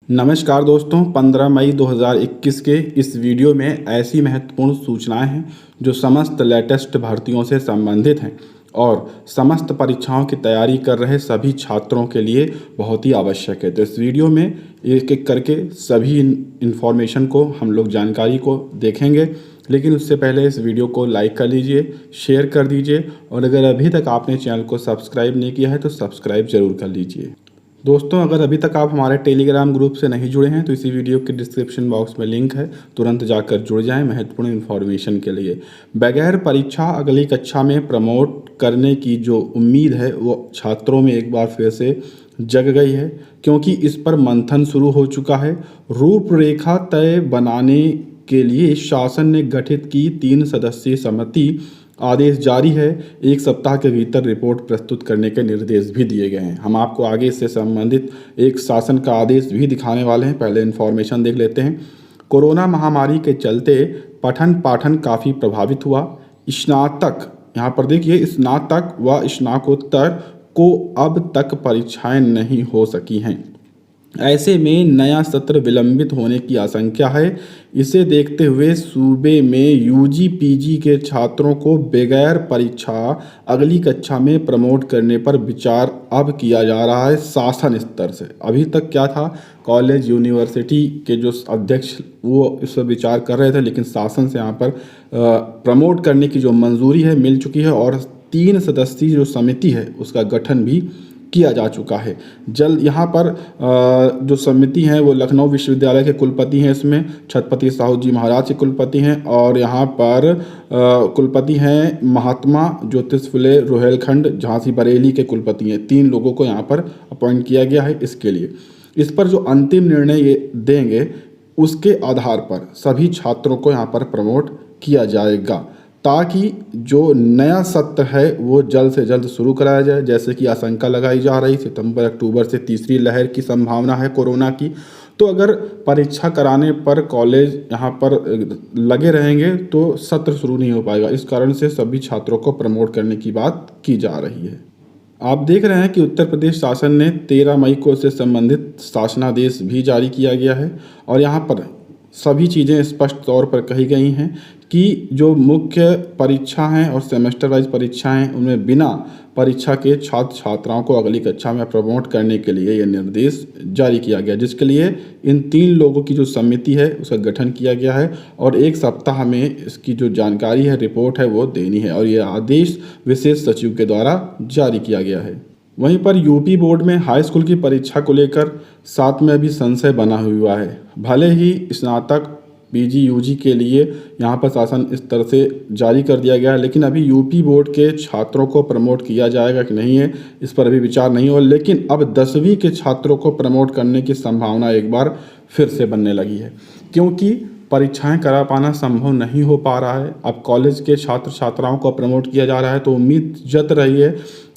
नमस्कार दोस्तों, 15 मई 2021 के इस वीडियो में ऐसी महत्वपूर्ण सूचनाएं हैं जो समस्त लेटेस्ट भर्तियों से संबंधित हैं और समस्त परीक्षाओं की तैयारी कर रहे सभी छात्रों के लिए बहुत ही आवश्यक है। तो इस वीडियो में एक एक करके सभी इन्फॉर्मेशन को हम लोग जानकारी को देखेंगे, लेकिन उससे पहले इस वीडियो को लाइक कर लीजिए, शेयर कर दीजिए और अगर अभी तक आपने चैनल को सब्सक्राइब नहीं किया है तो सब्सक्राइब ज़रूर कर लीजिए। दोस्तों, अगर अभी तक आप हमारे टेलीग्राम ग्रुप से नहीं जुड़े हैं तो इसी वीडियो के डिस्क्रिप्शन बॉक्स में लिंक है, तुरंत जाकर जुड़ जाएं महत्वपूर्ण इन्फॉर्मेशन के लिए। बगैर परीक्षा अगली कक्षा में प्रमोट करने की जो उम्मीद है वो छात्रों में एक बार फिर से जग गई है, क्योंकि इस पर मंथन शुरू हो चुका है। रूपरेखा तय बनाने के लिए शासन ने गठित की 3 सदस्यीय समिति, आदेश जारी है। 1 सप्ताह के भीतर रिपोर्ट प्रस्तुत करने के निर्देश भी दिए गए हैं। हम आपको आगे इससे संबंधित एक शासन का आदेश भी दिखाने वाले हैं। पहले इन्फॉर्मेशन देख लेते हैं। कोरोना महामारी के चलते पठन पाठन काफ़ी प्रभावित हुआ। स्नातक, यहाँ पर देखिए, स्नातक व स्नातकोत्तर को अब तक परीक्षाएं नहीं हो सकी हैं। ऐसे में नया सत्र विलंबित होने की आशंका है। इसे देखते हुए सूबे में यूजी पीजी के छात्रों को बगैर परीक्षा अगली कक्षा में प्रमोट करने पर विचार अब किया जा रहा है शासन स्तर से। अभी तक क्या था, कॉलेज यूनिवर्सिटी के जो अध्यक्ष वो इस पर विचार कर रहे थे, लेकिन शासन से यहाँ पर प्रमोट करने की जो मंजूरी है मिल चुकी है और 3 सदस्यीय जो समिति है उसका गठन भी किया जा चुका है। जल्द यहाँ पर जो समिति है वो लखनऊ विश्वविद्यालय के कुलपति हैं, इसमें छत्रपति साहू जी महाराज के कुलपति हैं और यहाँ पर कुलपति हैं महात्मा ज्योतिष फुले रोहिलखंड झांसी बरेली के कुलपति हैं। 3 लोगों को यहाँ पर अपॉइंट किया गया है इसके लिए। इस पर जो अंतिम निर्णय ये देंगे उसके आधार पर सभी छात्रों को यहाँ पर प्रमोट किया जाएगा, ताकि जो नया सत्र है वो जल्द से जल्द शुरू कराया जाए। जैसे कि आशंका लगाई जा रही, सितंबर अक्टूबर से तीसरी लहर की संभावना है कोरोना की, तो अगर परीक्षा कराने पर कॉलेज यहाँ पर लगे रहेंगे तो सत्र शुरू नहीं हो पाएगा। इस कारण से सभी छात्रों को प्रमोट करने की बात की जा रही है। आप देख रहे हैं कि उत्तर प्रदेश शासन ने 13 मई को इससे संबंधित शासनादेश भी जारी किया गया है और यहाँ पर सभी चीज़ें स्पष्ट तौर पर कही गई हैं कि जो मुख्य परीक्षा हैं और सेमेस्टर वाइज परीक्षाएं हैं उनमें बिना परीक्षा के छात्र छात्राओं को अगली कक्षा में प्रमोट करने के लिए ये निर्देश जारी किया गया, जिसके लिए इन 3 लोगों की जो समिति है उसका गठन किया गया है और 1 सप्ताह में इसकी जो जानकारी है, रिपोर्ट है, वो देनी है और ये आदेश विशेष सचिव के द्वारा जारी किया गया है। वहीं पर यूपी बोर्ड में हाई स्कूल की परीक्षा को लेकर साथ में अभी संशय बना हुआ है। भले ही स्नातक पीजी यूजी के लिए यहाँ पर शासन इस तरह से जारी कर दिया गया है, लेकिन अभी यूपी बोर्ड के छात्रों को प्रमोट किया जाएगा कि नहीं है इस पर अभी विचार नहीं हुआ। लेकिन अब 10वीं के छात्रों को प्रमोट करने की संभावना एक बार फिर से बनने लगी है, क्योंकि परीक्षाएं करा पाना संभव नहीं हो पा रहा है। अब कॉलेज के छात्र छात्राओं को प्रमोट किया जा रहा है तो उम्मीद जत रही है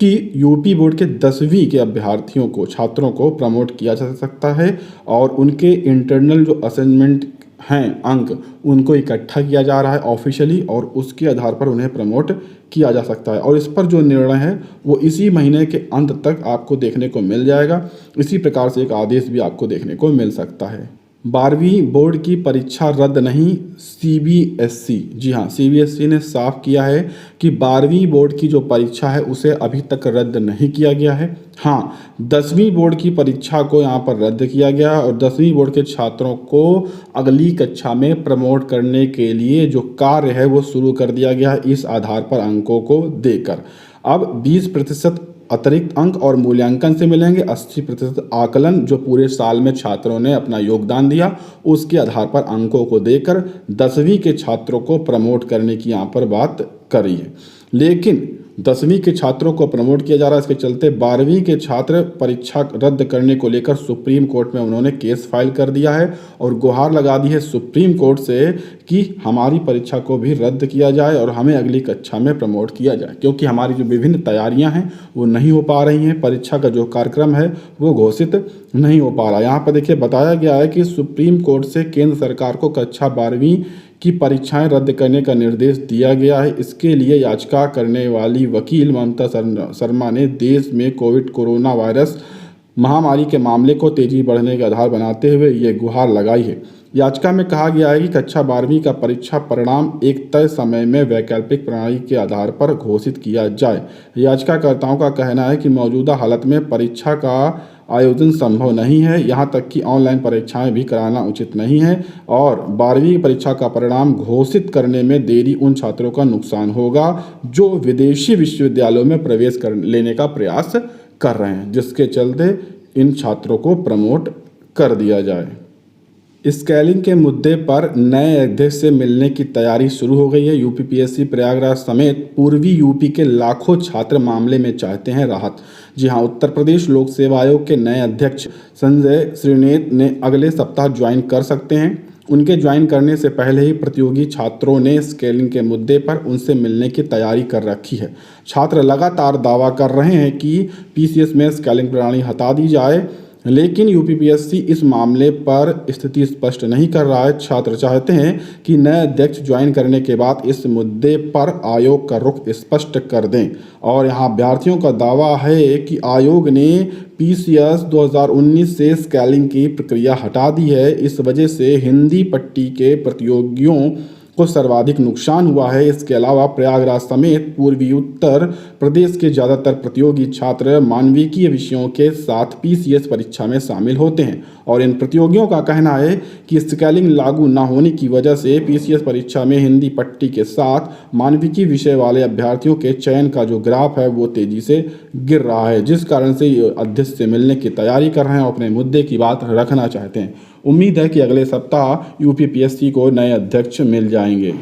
कि यूपी बोर्ड के 10वीं के अभ्यर्थियों को, छात्रों को प्रमोट किया जा सकता है और उनके इंटरनल जो असेसमेंट हैं अंक, उनको इकट्ठा किया जा रहा है ऑफिशियली और उसके आधार पर उन्हें प्रमोट किया जा सकता है। और इस पर जो निर्णय है वो इसी महीने के अंत तक आपको देखने को मिल जाएगा। इसी प्रकार से एक आदेश भी आपको देखने को मिल सकता है। 12वीं बोर्ड की परीक्षा रद्द नहीं, सीबीएसई, जी हाँ, सीबीएसई ने साफ किया है कि 12वीं बोर्ड की जो परीक्षा है उसे अभी तक रद्द नहीं किया गया है। हाँ, 10वीं बोर्ड की परीक्षा को यहाँ पर रद्द किया गया और 10वीं बोर्ड के छात्रों को अगली कक्षा में प्रमोट करने के लिए जो कार्य है वो शुरू कर दिया गया है इस आधार पर अंकों को देकर। अब 20% अतिरिक्त अंक और मूल्यांकन से मिलेंगे। 80% आकलन जो पूरे साल में छात्रों ने अपना योगदान दिया उसके आधार पर अंकों को देकर 10वीं के छात्रों को प्रमोट करने की यहाँ पर बात करी है। लेकिन 10वीं के छात्रों को प्रमोट किया जा रहा है, इसके चलते 12वीं के छात्र परीक्षा रद्द करने को लेकर सुप्रीम कोर्ट में उन्होंने केस फाइल कर दिया है और गुहार लगा दी है सुप्रीम कोर्ट से कि हमारी परीक्षा को भी रद्द किया जाए और हमें अगली कक्षा में प्रमोट किया जाए, क्योंकि हमारी जो विभिन्न तैयारियां हैं वो नहीं हो पा रही हैं। परीक्षा का जो कार्यक्रम है वो घोषित नहीं हो पा रहा। यहाँ पर देखिए बताया गया है कि सुप्रीम कोर्ट से केंद्र सरकार को कक्षा 12वीं की परीक्षाएं रद्द करने का निर्देश दिया गया है। इसके लिए याचिका करने वाली वकील ममता शर्मा ने देश में कोरोना वायरस महामारी के मामले को तेजी बढ़ने के आधार बनाते हुए ये गुहार लगाई है। याचिका में कहा गया है कि कक्षा 12वीं का परीक्षा परिणाम एक तय समय में वैकल्पिक प्रणाली के आधार पर घोषित किया जाए। याचिकाकर्ताओं का कहना है कि मौजूदा हालत में परीक्षा का आयोजन संभव नहीं है, यहाँ तक कि ऑनलाइन परीक्षाएं भी कराना उचित नहीं है और 12वीं परीक्षा का परिणाम घोषित करने में देरी उन छात्रों का नुकसान होगा जो विदेशी विश्वविद्यालयों में प्रवेश लेने का प्रयास कर रहे हैं, जिसके चलते इन छात्रों को प्रमोट कर दिया जाए। स्केलिंग के मुद्दे पर नए अध्यक्ष से मिलने की तैयारी शुरू हो गई है। यूपीपीएससी प्रयागराज समेत पूर्वी यूपी के लाखों छात्र मामले में चाहते हैं राहत। जी हां, उत्तर प्रदेश लोक सेवा आयोग के नए अध्यक्ष संजय श्रीनेत ने अगले सप्ताह ज्वाइन कर सकते हैं। उनके ज्वाइन करने से पहले ही प्रतियोगी छात्रों ने स्केलिंग के मुद्दे पर उनसे मिलने की तैयारी कर रखी है। छात्र लगातार दावा कर रहे हैं कि पीसीएस में स्केलिंग प्रणाली हटा दी जाए, लेकिन यूपीपीएससी इस मामले पर स्थिति स्पष्ट नहीं कर रहा है। छात्र चाहते हैं कि नए अध्यक्ष ज्वाइन करने के बाद इस मुद्दे पर आयोग का रुख स्पष्ट कर दें और यहाँ अभ्यर्थियों का दावा है कि आयोग ने पीसीएस 2019 से स्केलिंग की प्रक्रिया हटा दी है। इस वजह से हिंदी पट्टी के प्रतियोगियों को सर्वाधिक नुकसान हुआ है। इसके अलावा प्रयागराज समेत पूर्वी उत्तर प्रदेश के ज़्यादातर प्रतियोगी छात्र मानविकीय विषयों के साथ पीसीएस परीक्षा में शामिल होते हैं और इन प्रतियोगियों का कहना है कि स्केलिंग लागू न होने की वजह से पीसीएस परीक्षा में हिंदी पट्टी के साथ मानविकी विषय वाले अभ्यर्थियों के चयन का जो ग्राफ है वो तेजी से गिर रहा है, जिस कारण से ये अध्यक्ष से मिलने की तैयारी कर रहे हैं और अपने मुद्दे की बात रखना चाहते हैं। उम्मीद है कि अगले सप्ताह यूपीपीएससी को नए अध्यक्ष मिल जाएंगे।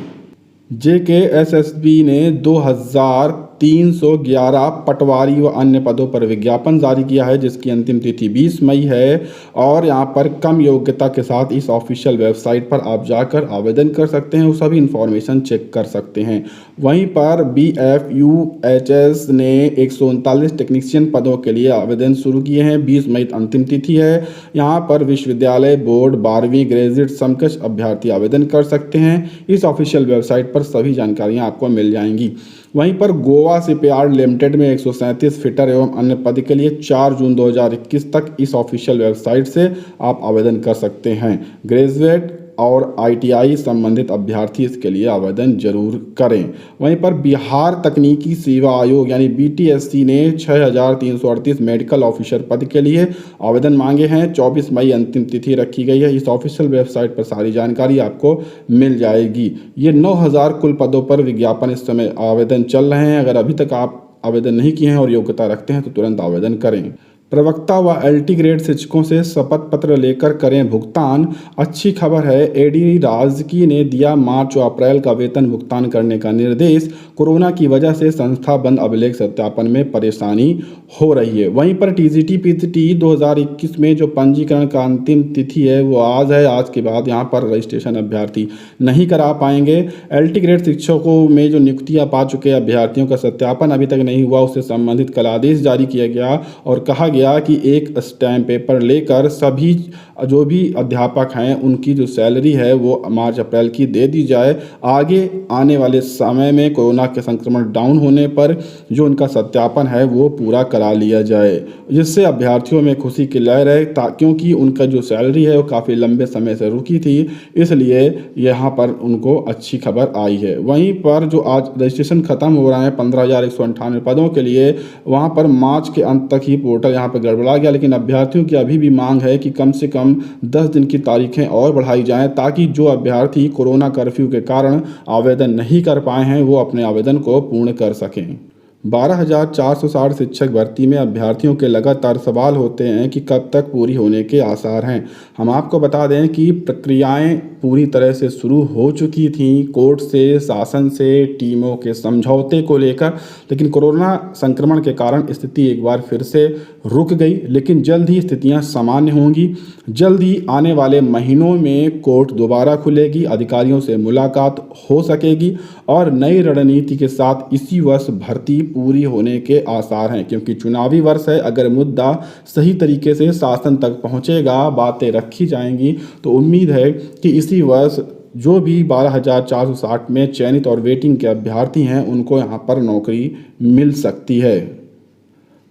जेकेएसएसबी ने 2311 पटवारी व अन्य पदों पर विज्ञापन जारी किया है, जिसकी अंतिम तिथि 20 मई है और यहां पर कम योग्यता के साथ इस ऑफिशियल वेबसाइट पर आप जाकर आवेदन कर सकते हैं और सभी इन्फॉर्मेशन चेक कर सकते हैं। वहीं पर बीएफयूएचएस ने 139 टेक्नीशियन पदों के लिए आवेदन शुरू किए हैं। 20 मई अंतिम तिथि है। यहाँ पर विश्वविद्यालय बोर्ड 12वीं ग्रेजुएट समकक्ष अभ्यर्थी आवेदन कर सकते हैं। इस ऑफिशियल वेबसाइट पर सभी जानकारियाँ आपको मिल जाएंगी। वहीं पर गोवा शिपयार्ड लिमिटेड में 137 फिटर एवं अन्य पद के लिए 4 जून 2021 तक इस ऑफिशियल वेबसाइट से आप आवेदन कर सकते हैं। ग्रेजुएट और आईटीआई संबंधित अभ्यर्थी इसके लिए आवेदन जरूर करें। वहीं पर बिहार तकनीकी सेवा आयोग यानी बीटीएससी ने 6338 मेडिकल ऑफिसर पद के लिए आवेदन मांगे हैं। 24 मई अंतिम तिथि रखी गई है। इस ऑफिशियल वेबसाइट पर सारी जानकारी आपको मिल जाएगी। ये 9000 कुल पदों पर विज्ञापन इस समय आवेदन चल रहे हैं। अगर अभी तक आप आवेदन नहीं किए हैं और योग्यता रखते हैं तो तुरंत आवेदन करें। प्रवक्ता व एलटी ग्रेड शिक्षकों से शपथ पत्र लेकर करें भुगतान। अच्छी खबर है, एडी राजकी ने दिया मार्च व अप्रैल का वेतन भुगतान करने का निर्देश। कोरोना की वजह से संस्था बंद अभिलेख सत्यापन में परेशानी हो रही है। वहीं पर टीजीटी पीजीटी 2021 में जो पंजीकरण का अंतिम तिथि है वो आज है। आज के बाद यहाँ पर रजिस्ट्रेशन अभ्यर्थी नहीं करा पाएंगे। एलटी ग्रेड शिक्षकों में जो नियुक्तियाँ पा चुके अभ्यर्थियों का सत्यापन अभी तक नहीं हुआ, उससे संबंधित कल आदेश जारी किया गया और कहा गया कि एक स्टैम्प पेपर लेकर सभी जो भी अध्यापक हैं उनकी जो सैलरी है वो मार्च अप्रैल की दे दी जाए। आगे आने वाले समय में कोरोना के संक्रमण डाउन होने पर जो उनका सत्यापन है वो पूरा करा लिया जाए, जिससे अभ्यर्थियों में खुशी की लहर है। क्योंकि उनका जो सैलरी है वो काफ़ी लंबे समय से रुकी थी, इसलिए यहाँ पर उनको अच्छी खबर आई है। वहीं पर जो आज रजिस्ट्रेशन खत्म हो रहा है 15,198 पदों के लिए, वहाँ पर मार्च के अंत तक ही पोर्टल यहाँ पर गड़बड़ा गया, लेकिन अभ्यर्थियों की अभी भी मांग है कि कम से कम 10 दिन की तारीखें और बढ़ाई जाएं ताकि जो अभ्यर्थी कोरोना कर्फ्यू के कारण आवेदन नहीं कर पाए हैं वो अपने आवेदन को पूर्ण कर सकें। 12,460 शिक्षक भर्ती में अभ्यर्थियों के लगातार सवाल होते हैं कि कब तक पूरी होने के आसार हैं। हम आपको बता दें कि प्रक्रियाएं पूरी तरह से शुरू हो चुकी थीं कोर्ट से, शासन से, टीमों के समझौते को लेकर, लेकिन कोरोना संक्रमण के कारण स्थिति एक बार फिर से रुक गई। लेकिन जल्द ही स्थितियां सामान्य होंगी। जल्द ही आने वाले महीनों में कोर्ट दोबारा खुलेगी, अधिकारियों से मुलाकात हो सकेगी और नई रणनीति के साथ इसी वर्ष भर्ती पूरी होने के आसार हैं, क्योंकि चुनावी वर्ष है। अगर मुद्दा सही तरीके से शासन तक पहुंचेगा, बातें रखी जाएंगी, तो उम्मीद है कि इसी वर्ष जो भी 12,460 में चयनित और वेटिंग के अभ्यर्थी हैं उनको यहाँ पर नौकरी मिल सकती है।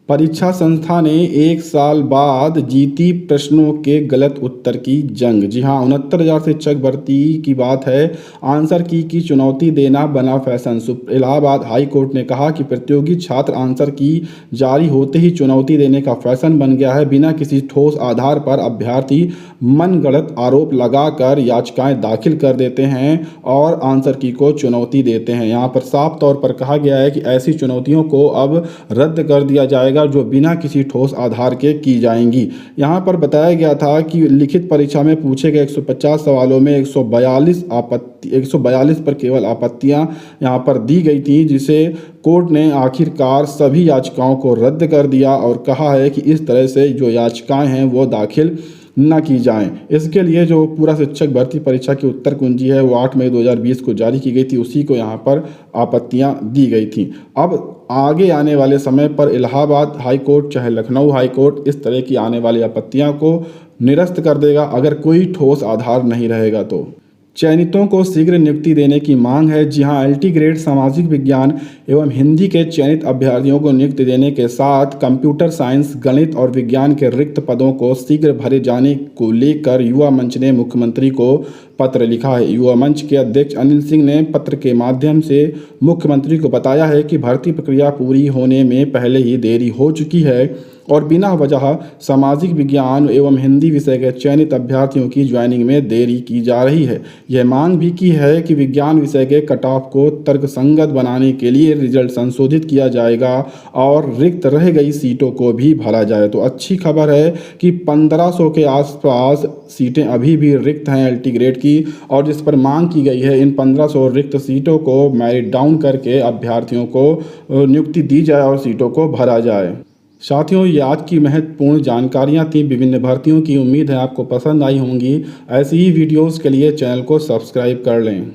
परीक्षा संस्था ने 1 साल बाद जीती प्रश्नों के गलत उत्तर की जंग। जी हाँ, 69,000 शिक्षक भर्ती की बात है। आंसर की चुनौती देना बना फैशन। इलाहाबाद हाई कोर्ट ने कहा कि प्रतियोगी छात्र आंसर की जारी होते ही चुनौती देने का फैशन बन गया है। बिना किसी ठोस आधार पर अभ्यर्थी मनगढ़ंत आरोप लगाकर याचिकाएं दाखिल कर देते हैं और आंसर की को चुनौती देते हैं। यहाँ पर साफ तौर पर कहा गया है कि ऐसी चुनौतियों को अब रद्द कर दिया जाएगा जो बिना किसी ठोस आधार के की जाएंगी। यहाँ पर बताया गया था कि लिखित परीक्षा में पूछे गए 150 सवालों में 142 पर केवल आपत्तियां यहाँ पर दी गई थी, जिसे कोर्ट ने आखिरकार सभी याचिकाओं को रद्द कर दिया और कहा है कि इस तरह से जो याचिकाएं हैं वो दाखिल न की जाएं। इसके लिए जो पूरा शिक्षक भर्ती परीक्षा की उत्तर कुंजी है वो 8 मई 2020 को जारी की गई थी, उसी को यहाँ पर आपत्तियां दी गई थी। अब आगे आने वाले समय पर इलाहाबाद हाई कोर्ट चाहे लखनऊ हाई कोर्ट इस तरह की आने वाली आपत्तियां को निरस्त कर देगा अगर कोई ठोस आधार नहीं रहेगा तो। चयनितों को शीघ्र नियुक्ति देने की मांग है। जी हां, LT ग्रेड सामाजिक विज्ञान एवं हिंदी के चयनित अभ्यर्थियों को नियुक्ति देने के साथ कंप्यूटर साइंस, गणित और विज्ञान के रिक्त पदों को शीघ्र भरे जाने को लेकर युवा मंच ने मुख्यमंत्री को पत्र लिखा है। युवा मंच के अध्यक्ष अनिल सिंह ने पत्र के माध्यम से मुख्यमंत्री को बताया है कि भर्ती प्रक्रिया पूरी होने में पहले ही देरी हो चुकी है और बिना वजह सामाजिक विज्ञान एवं हिंदी विषय के चयनित अभ्यर्थियों की ज्वाइनिंग में देरी की जा रही है। यह मांग भी की है कि विज्ञान विषय के कट ऑफ को तर्कसंगत बनाने के लिए रिजल्ट संशोधित किया जाएगा और रिक्त रह गई सीटों को भी भरा जाए। तो अच्छी खबर है कि 1500 के आसपास सीटें अभी भी रिक्त हैं LT ग्रेड की, और जिस पर मांग की गई है इन 1500 रिक्त सीटों को मेरिट डाउन करके अभ्यर्थियों को नियुक्ति दी जाए और सीटों को भरा जाए। साथियों, ये आज की महत्वपूर्ण जानकारियां थी विभिन्न भर्तियों की। उम्मीद है आपको पसंद आई होंगी। ऐसी ही वीडियोस के लिए चैनल को सब्सक्राइब कर लें।